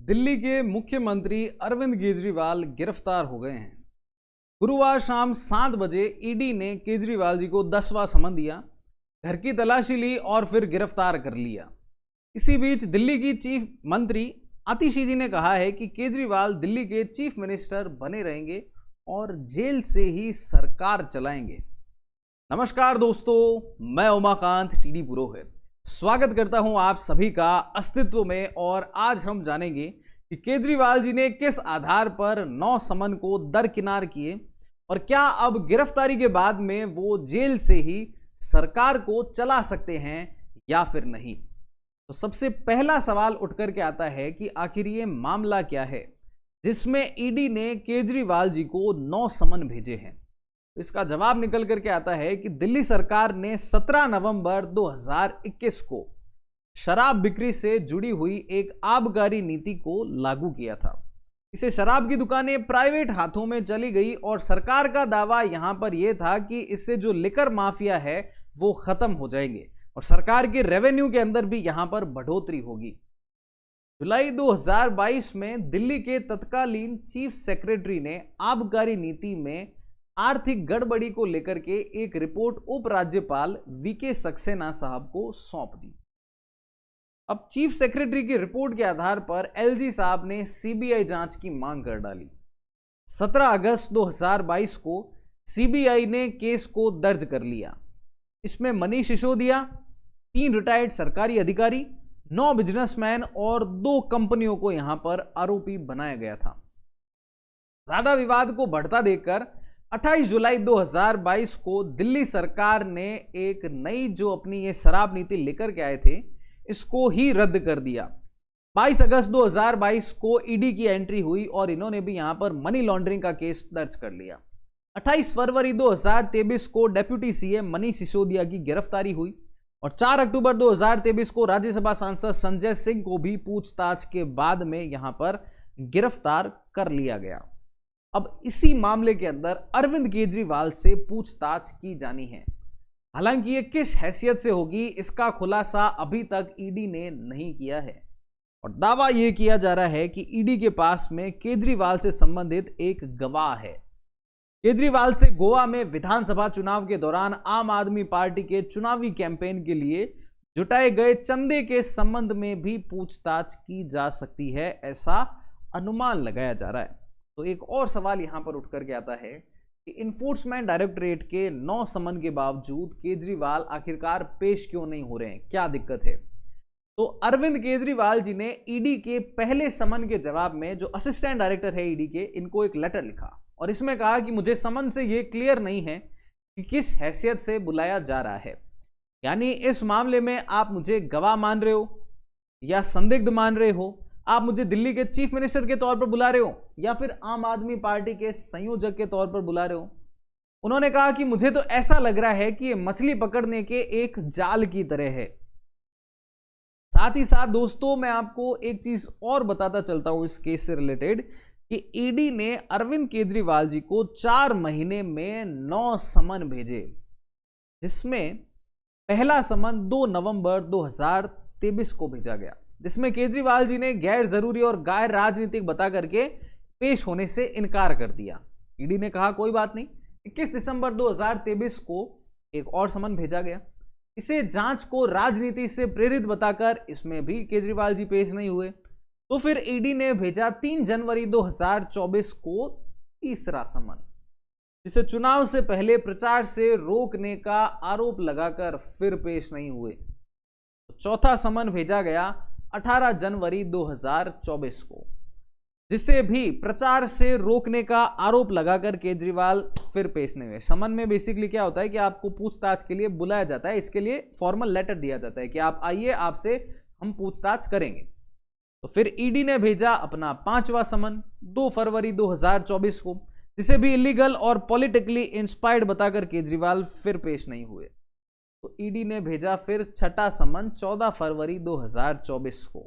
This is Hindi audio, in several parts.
दिल्ली के मुख्यमंत्री अरविंद केजरीवाल गिरफ्तार हो गए हैं। गुरुवार शाम 7 बजे ईडी ने केजरीवाल जी को 10वां समन दिया, घर की तलाशी ली और फिर गिरफ्तार कर लिया। इसी बीच दिल्ली की चीफ मंत्री आतिशी जी ने कहा है कि केजरीवाल दिल्ली के चीफ मिनिस्टर बने रहेंगे और जेल से ही सरकार चलाएंगे। नमस्कार दोस्तों, मैं उमाकांत टीडी पुरोहित स्वागत करता हूं आप सभी का अस्तित्व में। और आज हम जानेंगे कि केजरीवाल जी ने किस आधार पर 9 समन को दरकिनार किए और क्या अब गिरफ्तारी के बाद में वो जेल से ही सरकार को चला सकते हैं या फिर नहीं। तो सबसे पहला सवाल उठ करके आता है कि आखिर ये मामला क्या है जिसमें ईडी ने केजरीवाल जी को 9 समन भेजे हैं। तो इसका जवाब निकल करके आता है कि दिल्ली सरकार ने 17 नवंबर 2021 को शराब बिक्री से जुड़ी हुई एक आबकारी नीति को लागू किया था। इसे शराब की दुकानें प्राइवेट हाथों में चली गई और सरकार का दावा यहां पर यह था कि इससे जो लिकर माफिया है वो खत्म हो जाएंगे और सरकार के रेवेन्यू के अंदर भी यहां पर बढ़ोतरी होगी। जुलाई 2022 में दिल्ली के तत्कालीन चीफ सेक्रेटरी ने आबकारी नीति में आर्थिक गड़बड़ी को लेकर के एक रिपोर्ट उपराज्यपाल वीके सक्सेना साहब को सौंप दी। अब चीफ सेक्रेटरी की रिपोर्ट के आधार पर एलजी साहब ने सीबीआई जांच की मांग कर डाली। 17 अगस्त 2022 को सीबीआई ने केस को दर्ज कर लिया। इसमें मनीष सिसोदिया, 3 रिटायर्ड सरकारी अधिकारी, 9 बिजनेसमैन और 2 कंपनियों को यहां पर आरोपी बनाया गया था। ज्यादा विवाद को बढ़ता देखकर 28 जुलाई 2022 को दिल्ली सरकार ने एक नई जो अपनी ये शराब नीति लेकर के आए थे इसको ही रद्द कर दिया। 22 अगस्त 2022 को ईडी की एंट्री हुई और इन्होंने भी यहां पर मनी लॉन्ड्रिंग का केस दर्ज कर लिया। 28 फरवरी 2023 को डेप्यूटी सीएम मनीष सिसोदिया की गिरफ्तारी हुई और 4 अक्टूबर 2023 को राज्यसभा सांसद संजय सिंह को भी पूछताछ के बाद में यहां पर गिरफ्तार कर लिया गया। अब इसी मामले के अंदर अरविंद केजरीवाल से पूछताछ की जानी है। हालांकि ये किस हैसियत से होगी इसका खुलासा अभी तक ईडी ने नहीं किया है और दावा यह किया जा रहा है कि ईडी के पास में केजरीवाल से संबंधित एक गवाह है। केजरीवाल से गोवा में विधानसभा चुनाव के दौरान आम आदमी पार्टी के चुनावी कैंपेन के लिए जुटाए गए चंदे के संबंध में भी पूछताछ की जा सकती है, ऐसा अनुमान लगाया जा रहा है। तो एक और सवाल यहां पर उठ करके आता है कि इन्फोर्समेंट डायरेक्टरेट के 9 समन के बावजूद केजरीवाल आखिरकार पेश क्यों नहीं हो रहे हैं, क्या दिक्कत है। तो अरविंद केजरीवाल जी ने ईडी के पहले समन के जवाब में जो असिस्टेंट डायरेक्टर है ईडी के, इनको एक लेटर लिखा और इसमें कहा कि मुझे समन से यह क्लियर नहीं है कि किस हैसियत से बुलाया जा रहा है, यानी इस मामले में आप मुझे गवाह मान रहे हो या संदिग्ध मान रहे हो, आप मुझे दिल्ली के चीफ मिनिस्टर के तौर पर बुला रहे हो या फिर आम आदमी पार्टी के संयोजक के तौर पर बुला रहे हो। उन्होंने कहा कि मुझे तो ऐसा लग रहा है कि ये मछली पकड़ने के एक जाल की तरह है। साथ ही साथ दोस्तों मैं आपको एक चीज और बताता चलता हूं इस केस से रिलेटेड कि ईडी ने अरविंद केजरीवाल जी को 4 महीने में 9 समन भेजे, जिसमें पहला समन 2 नवंबर 2023 को भेजा गया, जिसमें केजरीवाल जी ने गैर जरूरी और गैर राजनीतिक बता करके पेश होने से इनकार कर दिया। ईडी ने कहा कोई बात नहीं। 21 दिसंबर 2023 को एक और समन भेजा गया। इसे जांच को राजनीति से प्रेरित बताकर इसमें भी केजरीवाल जी पेश नहीं हुए। तो फिर ईडी ने भेजा 3 जनवरी 2024 को तीसरा समन, जिसे चुनाव से पहले प्रचार से रोकने का आरोप लगाकर फिर पेश नहीं हुए। तो चौथा समन भेजा गया 18 जनवरी 2024 को, जिसे भी प्रचार से रोकने का आरोप लगाकर केजरीवाल फिर पेश नहीं हुए। समन में बेसिकली क्या होता है कि आपको पूछताछ के लिए बुलाया जाता है, इसके लिए फॉर्मल लेटर दिया जाता है कि आप आइए, आपसे हम पूछताछ करेंगे। तो फिर ईडी ने भेजा अपना 5वां समन 2 फरवरी 2024 को, जिसे भी इलीगल और पॉलिटिकली इंस्पायर्ड बताकर केजरीवाल फिर पेश नहीं हुए। तो ईडी ने भेजा फिर 6ठा समन 14 फरवरी 2024 को,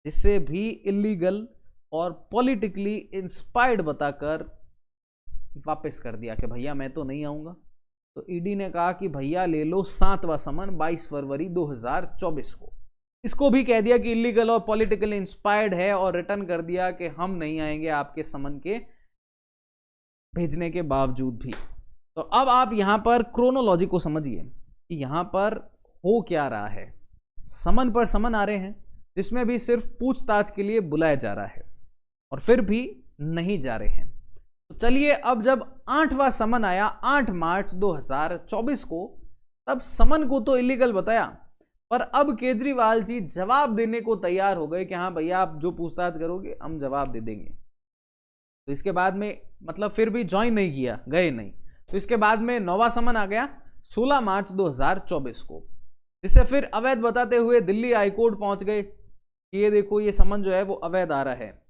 जिसे भी इलीगल और पॉलिटिकली इंस्पायर्ड बताकर वापस कर दिया कि भैया मैं तो नहीं आऊंगा। तो ईडी ने कहा कि भैया ले लो 7वां समन 22 फरवरी 2024 को, इसको भी कह दिया कि इलीगल और पॉलिटिकली इंस्पायर्ड है और रिटर्न कर दिया कि हम नहीं आएंगे आपके समन के भेजने के बावजूद भी। तो अब आप यहां पर क्रोनोलॉजी को समझिए कि यहां पर हो क्या रहा है। समन पर समन आ रहे हैं जिसमें भी सिर्फ पूछताछ के लिए बुलाया जा रहा है और फिर भी नहीं जा रहे हैं। तो चलिए, अब जब 8वां समन आया 8 मार्च 2024 को, तब समन को तो इलीगल बताया, पर अब केजरीवाल जी जवाब देने को तैयार हो गए कि हाँ भैया आप जो पूछताछ करोगे हम जवाब दे देंगे। तो इसके बाद में मतलब फिर भी ज्वाइन नहीं किया, गए नहीं। तो इसके बाद में 9वां समन आ गया 16 मार्च 2024 को, जिसे फिर अवैध बताते हुए दिल्ली हाईकोर्ट पहुंच गए कि ये देखो ये समन जो है वो अवैध आ रहा है।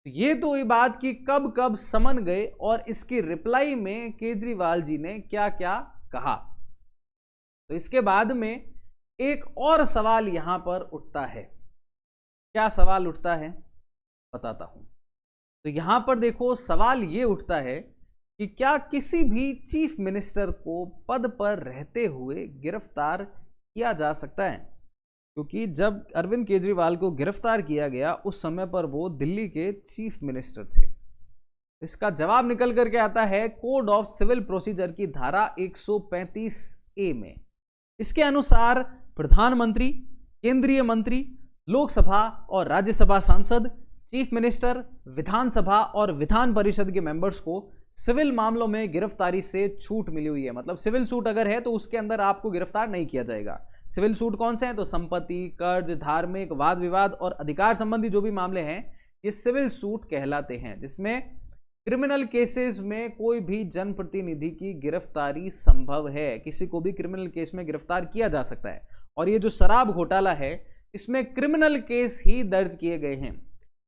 ये तो ये बात कि कब कब समन गए और इसकी रिप्लाई में केजरीवाल जी ने क्या क्या कहा। तो इसके बाद में एक और सवाल यहां पर उठता है। क्या सवाल उठता है बताता हूं। तो यहां पर देखो सवाल ये उठता है कि क्या किसी भी चीफ मिनिस्टर को पद पर रहते हुए गिरफ्तार किया जा सकता है, क्योंकि जब अरविंद केजरीवाल को गिरफ्तार किया गया उस समय पर वो दिल्ली के चीफ मिनिस्टर थे। इसका जवाब निकल करके आता है कोड ऑफ सिविल प्रोसीजर की धारा 135A में। इसके अनुसार प्रधानमंत्री, केंद्रीय मंत्री, लोकसभा और राज्यसभा सांसद, चीफ मिनिस्टर, विधानसभा और विधान परिषद के मेंबर्स को सिविल मामलों में गिरफ्तारी से छूट मिली हुई है। मतलब सिविल सूट अगर है तो उसके अंदर आपको गिरफ्तार नहीं किया जाएगा। सिविल सूट कौन से हैं? तो संपत्ति, कर्ज, धार्मिक, वाद विवाद और अधिकार संबंधी जो भी मामले हैं ये सिविल सूट कहलाते हैं, जिसमें क्रिमिनल केसेस में कोई भी जनप्रतिनिधि की गिरफ्तारी संभव है। किसी को भी क्रिमिनल केस में गिरफ्तार किया जा सकता है। और ये जो शराब घोटाला है इसमें क्रिमिनल केस ही दर्ज किए गए हैं।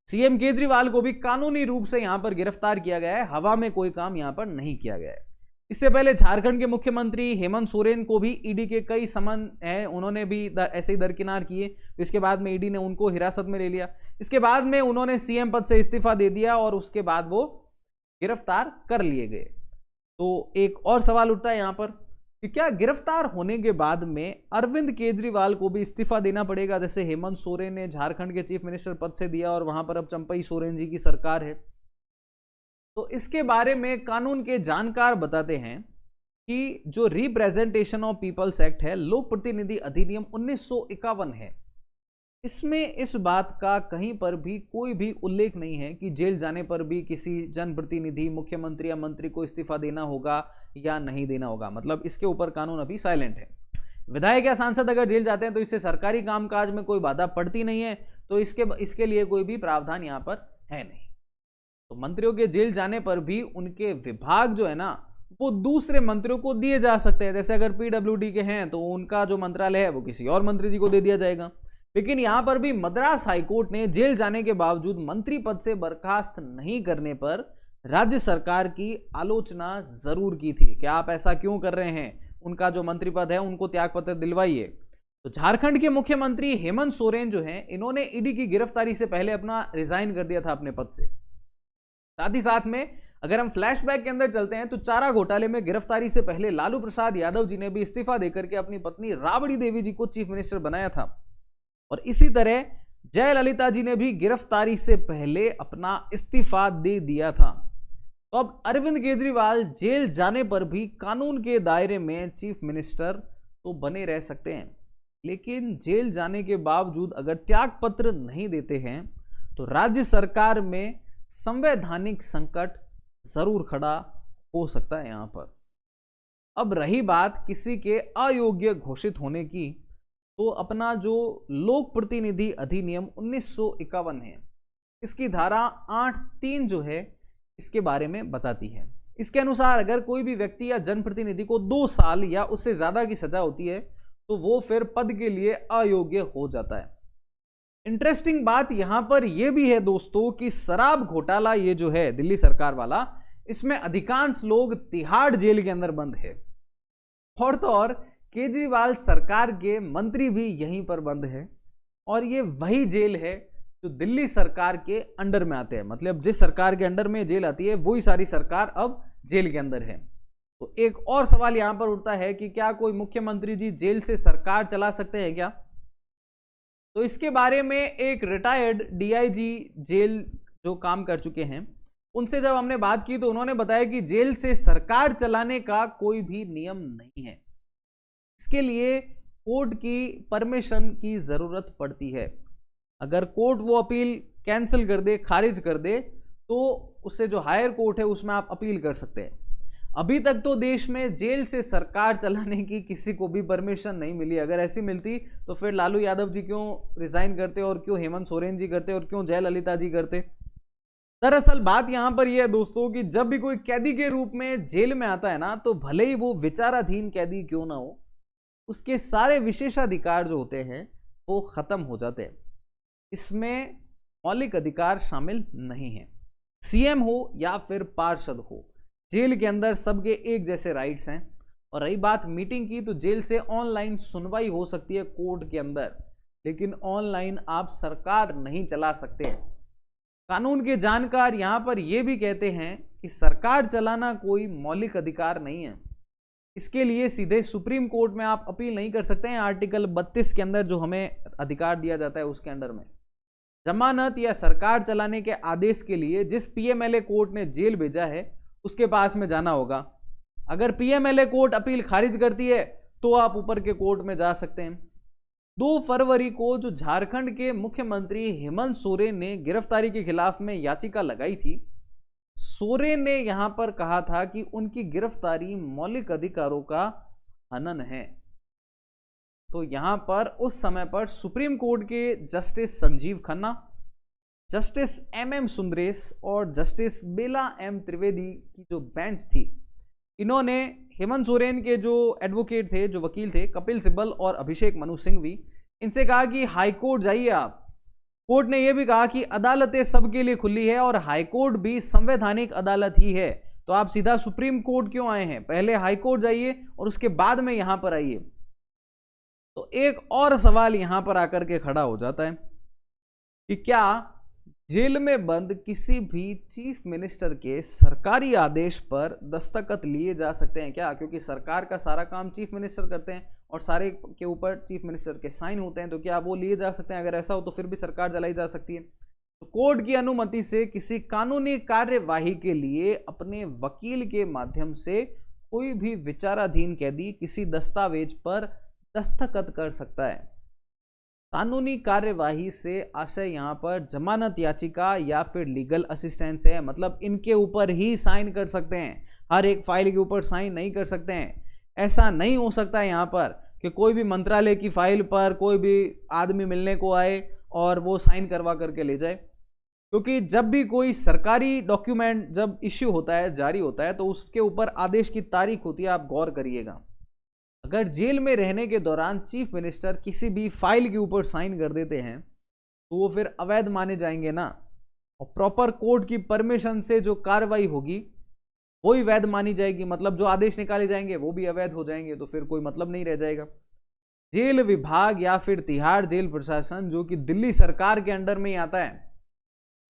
सीएम केजरीवाल को भी कानूनी रूप से यहां पर गिरफ्तार किया गया है, हवा में कोई काम यहां पर नहीं किया गया है। इससे पहले झारखंड के मुख्यमंत्री हेमंत सोरेन को भी ईडी के कई समन हैं, उन्होंने भी ऐसे ही दरकिनार किए। तो इसके बाद में ईडी ने उनको हिरासत में ले लिया। इसके बाद में उन्होंने सीएम पद से इस्तीफा दे दिया और उसके बाद वो गिरफ्तार कर लिए गए। तो एक और सवाल उठता है यहां पर कि क्या गिरफ्तार होने के बाद में अरविंद केजरीवाल को भी इस्तीफा देना पड़ेगा, जैसे हेमंत सोरेन ने झारखंड के चीफ मिनिस्टर पद से दिया और वहां पर अब चंपई सोरेन जी की सरकार है। तो इसके बारे में कानून के जानकार बताते हैं कि जो रिप्रेजेंटेशन ऑफ पीपल्स एक्ट है, लोक प्रतिनिधि अधिनियम 1951 है, इसमें इस बात का कहीं पर भी कोई भी उल्लेख नहीं है कि जेल जाने पर भी किसी जनप्रतिनिधि, मुख्यमंत्री या मंत्री को इस्तीफा देना होगा या नहीं देना होगा। मतलब इसके ऊपर कानून अभी साइलेंट है। विधायक या सांसद अगर जेल जाते हैं तो इससे सरकारी कामकाज में कोई बाधा पड़ती नहीं है, तो इसके लिए कोई भी प्रावधान यहां पर है नहीं। तो मंत्रियों के जेल जाने पर भी उनके विभाग जो है ना वो दूसरे मंत्रियों को दिए जा सकते हैं। जैसे अगर पीडब्ल्यूडी के हैं तो उनका जो मंत्रालय है वो किसी और मंत्री जी को दे दिया जाएगा। लेकिन यहां पर भी मद्रास हाईकोर्ट ने जेल जाने के बावजूद मंत्री पद से बर्खास्त नहीं करने पर राज्य सरकार की आलोचना जरूर की थी कि आप ऐसा क्यों कर रहे हैं, उनका जो मंत्री पद है उनको त्यागपत्र दिलवाइए। तो झारखंड के मुख्यमंत्री हेमंत सोरेन जो हैं, इन्होंने ईडी की गिरफ्तारी से पहले अपना रिजाइन कर दिया था अपने पद से। साथ ही साथ में अगर हम फ्लैशबैक के अंदर चलते हैं तो चारा घोटाले में गिरफ्तारी से पहले लालू प्रसाद यादव जी ने भी इस्तीफा देकर के अपनी पत्नी राबड़ी देवी जी को चीफ मिनिस्टर बनाया था। और इसी तरह जयललिता जी ने भी गिरफ्तारी से पहले अपना इस्तीफा दे दिया था। तो अब अरविंद केजरीवाल जेल जाने पर भी कानून के दायरे में चीफ मिनिस्टर तो बने रह सकते हैं, लेकिन जेल जाने के बावजूद अगर त्यागपत्र नहीं देते हैं तो राज्य सरकार में संवैधानिक संकट जरूर खड़ा हो सकता है यहां पर। अब रही बात किसी के अयोग्य घोषित होने की, तो अपना जो लोक प्रतिनिधि अधिनियम 1951 है, इसकी धारा 8(3) जो है इसके बारे में बताती है। इसके अनुसार अगर कोई भी व्यक्ति या जनप्रतिनिधि को 2 साल या उससे ज्यादा की सजा होती है तो वो फिर पद के लिए अयोग्य हो जाता है। इंटरेस्टिंग बात यहां पर यह भी है दोस्तों कि शराब घोटाला ये जो है दिल्ली सरकार वाला, इसमें अधिकांश लोग तिहाड़ जेल के अंदर बंद है। और तो और केजरीवाल सरकार के मंत्री भी यहीं पर बंद है और ये वही जेल है जो दिल्ली सरकार के अंडर में आते हैं। मतलब जिस सरकार के अंडर में जेल आती है वही सारी सरकार अब जेल के अंदर है। तो एक और सवाल यहां पर उठता है कि क्या कोई मुख्यमंत्री जी जेल से सरकार चला सकते हैं क्या? तो इसके बारे में एक रिटायर्ड डीआईजी जेल जो काम कर चुके हैं उनसे जब हमने बात की तो उन्होंने बताया कि जेल से सरकार चलाने का कोई भी नियम नहीं है, इसके लिए कोर्ट की परमिशन की जरूरत पड़ती है। अगर कोर्ट वो अपील कैंसिल कर दे, खारिज कर दे, तो उससे जो हायर कोर्ट है उसमें आप अपील कर सकते हैं। अभी तक तो देश में जेल से सरकार चलाने की किसी को भी परमिशन नहीं मिली। अगर ऐसी मिलती तो फिर लालू यादव जी क्यों रिजाइन करते और क्यों हेमंत सोरेन जी करते और क्यों जयललिता जी करते। दरअसल बात यहां पर यह है दोस्तों कि जब भी कोई कैदी के रूप में जेल में आता है ना, तो भले ही वो विचाराधीन कैदी क्यों ना हो, उसके सारे विशेषाधिकार जो होते हैं वो खत्म हो जाते हैं। इसमें मौलिक अधिकार शामिल नहीं है। सीएम हो या फिर पार्षद हो, जेल के अंदर सबके एक जैसे राइट्स हैं। और रही बात मीटिंग की, तो जेल से ऑनलाइन सुनवाई हो सकती है कोर्ट के अंदर, लेकिन ऑनलाइन आप सरकार नहीं चला सकते। कानून के जानकार यहां पर यह भी कहते हैं कि सरकार चलाना कोई मौलिक अधिकार नहीं है। इसके लिए सीधे सुप्रीम कोर्ट में आप अपील नहीं कर सकते हैं। आर्टिकल 32 के अंदर जो हमें अधिकार दिया जाता है उसके अंडर में जमानत या सरकार चलाने के आदेश के लिए जिस पीएमएलए कोर्ट ने जेल भेजा है उसके पास में जाना होगा। अगर पीएमएलए कोर्ट अपील खारिज करती है तो आप ऊपर के कोर्ट में जा सकते हैं। 2 फरवरी को जो झारखंड के मुख्यमंत्री हेमंत सोरेन ने गिरफ्तारी के खिलाफ में याचिका लगाई थी, सोरेन ने यहां पर कहा था कि उनकी गिरफ्तारी मौलिक अधिकारों का हनन है। तो यहां पर उस समय पर सुप्रीम कोर्ट के justice Sanjiv Khanna, justice MM Sundresh और जस्टिस बेला एम त्रिवेदी की जो बेंच थी, इन्होंने हेमंत सोरेन के जो एडवोकेट थे, जो वकील थे, कपिल सिब्बल और अभिषेक मनु सिंघवी, इनसे कहा कि हाईकोर्ट जाइए आप। कोर्ट ने यह भी कहा कि अदालतें सबके लिए खुली है और हाईकोर्ट भी संवैधानिक अदालत ही है, तो आप सीधा सुप्रीम कोर्ट क्यों आए हैं? पहले हाईकोर्ट जाइए और उसके बाद में यहां पर आइए। तो एक और सवाल यहां पर आकर के खड़ा हो जाता है कि क्या जेल में बंद किसी भी चीफ मिनिस्टर के सरकारी आदेश पर दस्तखत लिए जा सकते हैं क्या? क्योंकि सरकार का सारा काम चीफ मिनिस्टर करते हैं और सारे के ऊपर चीफ मिनिस्टर के साइन होते हैं, तो क्या वो लिए जा सकते हैं? अगर ऐसा हो तो फिर भी सरकार चलाई जा सकती है। तो कोर्ट की अनुमति से किसी कानूनी कार्यवाही के लिए अपने वकील के माध्यम से कोई भी विचाराधीन कैदी किसी दस्तावेज पर दस्तखत कर सकता है। कानूनी कार्यवाही से आशय यहां पर जमानत याचिका या फिर लीगल असिस्टेंस है, मतलब इनके ऊपर ही साइन कर सकते हैं, हर एक फाइल के ऊपर साइन नहीं कर सकते हैं। ऐसा नहीं हो सकता है यहां पर कि कोई भी मंत्रालय की फाइल पर कोई भी आदमी मिलने को आए और वो साइन करवा करके ले जाए, क्योंकि जब भी कोई सरकारी डॉक्यूमेंट जब इश्यू होता है, जारी होता है, तो उसके ऊपर आदेश की तारीख होती है। आप गौर करिएगा, अगर जेल में रहने के दौरान चीफ मिनिस्टर किसी भी फाइल के ऊपर साइन कर देते हैं तो वो फिर अवैध माने जाएंगे ना, और प्रॉपर कोर्ट की परमिशन से जो कार्रवाई होगी वही वैध मानी जाएगी, मतलब जो आदेश निकाले जाएंगे वो भी अवैध हो जाएंगे, तो फिर कोई मतलब नहीं रह जाएगा। जेल विभाग या फिर तिहाड़ जेल प्रशासन जो कि दिल्ली सरकार के अंडर में ही आता है,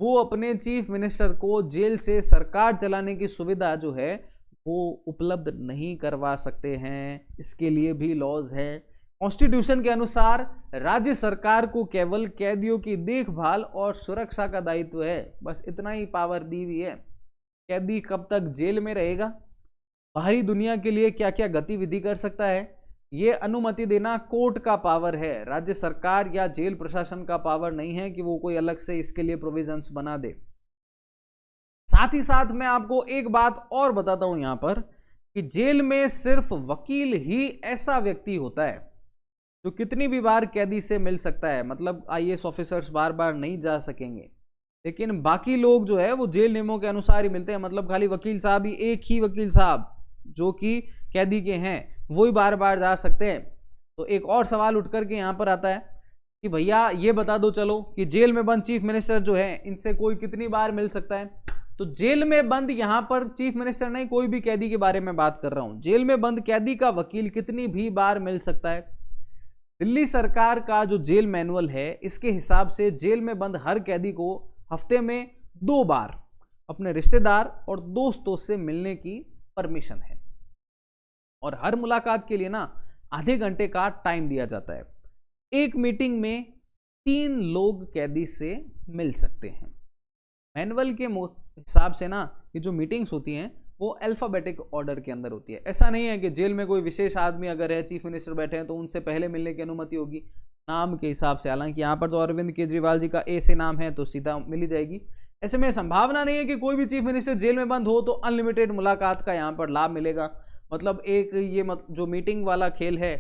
वो अपने चीफ मिनिस्टर को जेल से सरकार चलाने की सुविधा जो है वो उपलब्ध नहीं करवा सकते हैं। इसके लिए भी लॉज है। कॉन्स्टिट्यूशन के अनुसार राज्य सरकार को केवल कैदियों की देखभाल और सुरक्षा का दायित्व है, बस इतना ही पावर दी हुई है। कैदी कब तक जेल में रहेगा, बाहरी दुनिया के लिए क्या क्या गतिविधि कर सकता है, ये अनुमति देना कोर्ट का पावर है। राज्य सरकार या जेल प्रशासन का पावर नहीं है कि वो कोई अलग से इसके लिए प्रोविजंस बना दे। साथ ही साथ मैं आपको एक बात और बताता हूं यहां पर कि जेल में सिर्फ वकील ही ऐसा व्यक्ति होता है जो कितनी भी बार कैदी से मिल सकता है, मतलब आईएएस ऑफिसर्स बार बार नहीं जा सकेंगे, लेकिन बाकी लोग जो है वो जेल नियमों के अनुसार ही मिलते हैं। मतलब खाली वकील साहब ही, एक ही वकील साहब जो कि कैदी के हैं वो ही बार बार जा सकते हैं। तो एक और सवाल उठ करके यहां पर आता है कि भैया ये बता दो चलो कि जेल में बंद चीफ मिनिस्टर जो है इनसे कोई कितनी बार मिल सकता है। तो जेल में बंद यहां पर चीफ मिनिस्टर नहीं, कोई भी कैदी के बारे में बात कर रहा हूं। जेल में बंद कैदी का वकील कितनी भी बार मिल सकता है। दिल्ली सरकार का जो जेल मैनुअल है इसके हिसाब से जेल में बंद हर कैदी को हफ्ते में 2 बार अपने रिश्तेदार और दोस्तों से मिलने की परमिशन है, और हर मुलाकात के लिए ना आधे घंटे का टाइम दिया जाता है। एक मीटिंग में 3 लोग कैदी से मिल सकते हैं। मैनुअल के हिसाब से ना ये जो मीटिंग्स होती हैं वो अल्फाबेटिक ऑर्डर के अंदर होती है। ऐसा नहीं है कि जेल में कोई विशेष आदमी अगर है, चीफ मिनिस्टर बैठे हैं तो उनसे पहले मिलने की अनुमति होगी, नाम के हिसाब से। हालांकि यहाँ पर तो अरविंद केजरीवाल जी का ए से नाम है तो सीधा मिल ही जाएगी। ऐसे में संभावना नहीं है कि कोई भी चीफ मिनिस्टर जेल में बंद हो तो अनलिमिटेड मुलाकात का यहाँ पर लाभ मिलेगा। मतलब एक ये जो मीटिंग वाला खेल है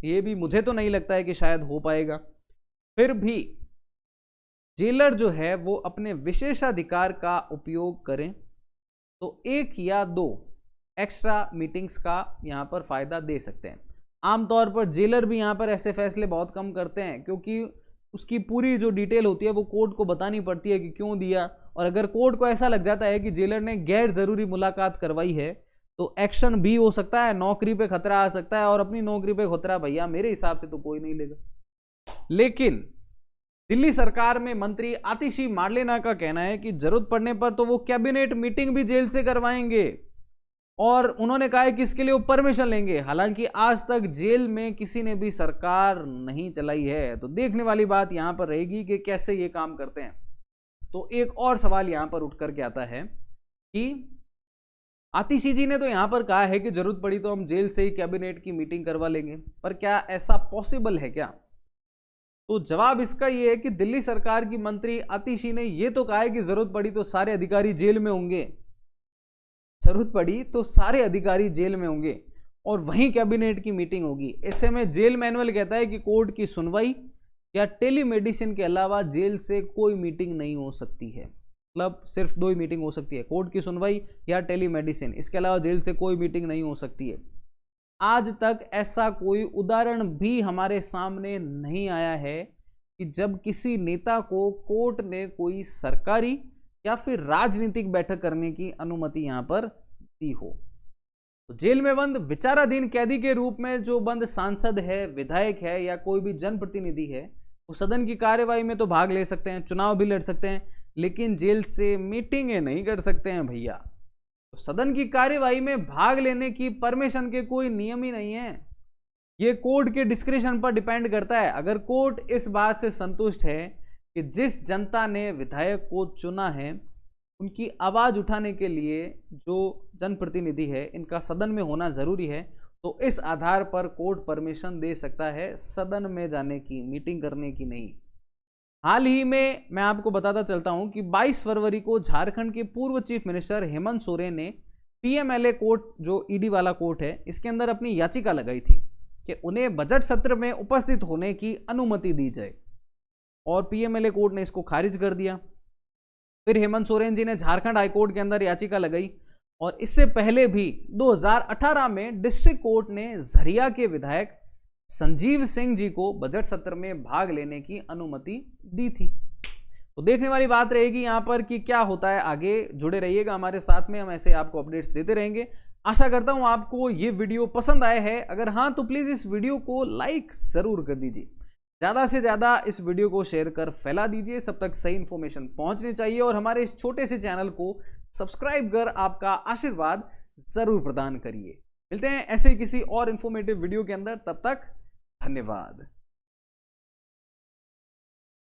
ये भी मुझे तो नहीं लगता है कि शायद हो पाएगा। फिर भी जेलर जो है वो अपने विशेषाधिकार का उपयोग करें तो 1 या 2 एक्स्ट्रा मीटिंग्स का यहाँ पर फायदा दे सकते हैं। आमतौर पर जेलर भी यहाँ पर ऐसे फैसले बहुत कम करते हैं, क्योंकि उसकी पूरी जो डिटेल होती है वो कोर्ट को बतानी पड़ती है कि क्यों दिया। और अगर कोर्ट को ऐसा लग जाता है कि जेलर ने गैर जरूरी मुलाकात करवाई है तो एक्शन भी हो सकता है, नौकरी पे खतरा आ सकता है। और अपनी नौकरी पे खतरा भैया मेरे हिसाब से तो कोई नहीं लेगा। लेकिन दिल्ली सरकार में मंत्री आतिशी मार्लेना का कहना है कि जरूरत पड़ने पर तो वो कैबिनेट मीटिंग भी जेल से करवाएंगे, और उन्होंने कहा है कि इसके लिए वो परमिशन लेंगे। हालांकि आज तक जेल में किसी ने भी सरकार नहीं चलाई है, तो देखने वाली बात यहां पर रहेगी कि कैसे ये काम करते हैं। तो एक और सवाल यहां पर उठ करके आता है कि आतिशी जी ने तो यहां पर कहा है कि जरूरत पड़ी तो हम जेल से ही कैबिनेट की मीटिंग करवा लेंगे, पर क्या ऐसा पॉसिबल है क्या? तो जवाब इसका यह है कि दिल्ली सरकार की मंत्री आतिशी ने यह तो कहा है कि जरूरत पड़ी तो सारे अधिकारी जेल में होंगे, जरूरत पड़ी तो सारे अधिकारी जेल में होंगे और वहीं कैबिनेट की मीटिंग होगी। ऐसे में जेल मैनुअल कहता है कि कोर्ट की सुनवाई या टेलीमेडिसिन के अलावा जेल से कोई मीटिंग नहीं हो सकती है। मतलब सिर्फ 2 ही मीटिंग हो सकती है, कोर्ट की सुनवाई या टेलीमेडिसिन। इसके अलावा जेल से कोई मीटिंग नहीं हो सकती है। आज तक ऐसा कोई उदाहरण भी हमारे सामने नहीं आया है कि जब किसी नेता को कोर्ट ने कोई सरकारी या फिर राजनीतिक बैठक करने की अनुमति यहां पर दी हो। तो जेल में बंद विचाराधीन कैदी के रूप में जो बंद सांसद है, विधायक है या कोई भी जनप्रतिनिधि है, वो सदन की कार्यवाही में तो भाग ले सकते हैं, चुनाव भी लड़ सकते हैं, लेकिन जेल से मीटिंगें नहीं कर सकते हैं भैया। तो सदन की कार्यवाही में भाग लेने की परमिशन के कोई नियम ही नहीं है। ये कोर्ट के डिस्क्रिप्शन पर डिपेंड करता है। अगर कोर्ट इस बात से संतुष्ट है कि जिस जनता ने विधायक को चुना है उनकी आवाज उठाने के लिए जो जनप्रतिनिधि है इनका सदन में होना जरूरी है, तो इस आधार पर कोर्ट परमिशन दे सकता है सदन में जाने की, मीटिंग करने की नहीं। हाल ही में मैं आपको बताता चलता हूं कि 22 फरवरी को झारखंड के पूर्व चीफ मिनिस्टर हेमंत सोरेन ने पीएमएलए कोर्ट, जो ईडी वाला कोर्ट है, इसके अंदर अपनी याचिका लगाई थी कि उन्हें बजट सत्र में उपस्थित होने की अनुमति दी जाए, और पीएमएलए कोर्ट ने इसको खारिज कर दिया। फिर हेमंत सोरेन जी ने झारखंड हाईकोर्ट के अंदर याचिका लगाई, और इससे पहले भी 2018 में डिस्ट्रिक्ट कोर्ट ने झरिया के विधायक संजीव सिंह जी को बजट सत्र में भाग लेने की अनुमति दी थी। तो देखने वाली बात रहेगी यहां पर कि क्या होता है आगे। जुड़े रहिएगा हमारे साथ में, हम ऐसे आपको अपडेट्स देते रहेंगे। आशा करता हूं आपको ये वीडियो पसंद आया है। अगर हाँ तो प्लीज इस वीडियो को लाइक जरूर कर दीजिए, ज्यादा से ज्यादा इस वीडियो को शेयर कर फैला दीजिए, सब तक सही इंफॉर्मेशन पहुंचनी चाहिए। और हमारे इस छोटे से चैनल को सब्सक्राइब कर आपका आशीर्वाद जरूर प्रदान करिए। मिलते हैं ऐसे ही किसी और इंफॉर्मेटिव वीडियो के अंदर, तब तक धन्यवाद।